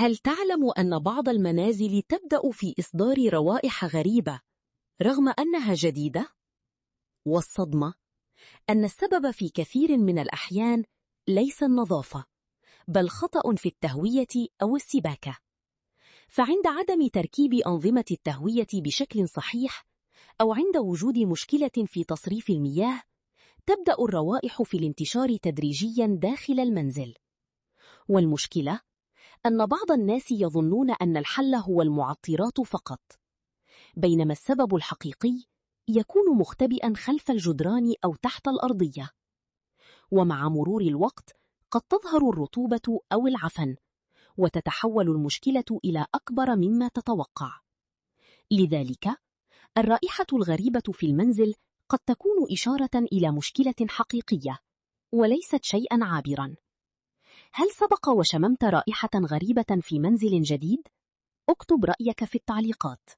هل تعلم أن بعض المنازل تبدأ في إصدار روائح غريبة رغم أنها جديدة؟ والصدمة أن السبب في كثير من الأحيان ليس النظافة، بل خطأ في التهوية أو السباكة. فعند عدم تركيب أنظمة التهوية بشكل صحيح، أو عند وجود مشكلة في تصريف المياه، تبدأ الروائح في الانتشار تدريجياً داخل المنزل. والمشكلة أن بعض الناس يظنون أن الحل هو المعطرات فقط، بينما السبب الحقيقي يكون مختبئاً خلف الجدران أو تحت الأرضية. ومع مرور الوقت قد تظهر الرطوبة أو العفن، وتتحول المشكلة إلى أكبر مما تتوقع. لذلك، الرائحة الغريبة في المنزل قد تكون إشارة إلى مشكلة حقيقية وليست شيئاً عابراً. هل سبق وشممت رائحة غريبة في منزل جديد؟ اكتب رأيك في التعليقات.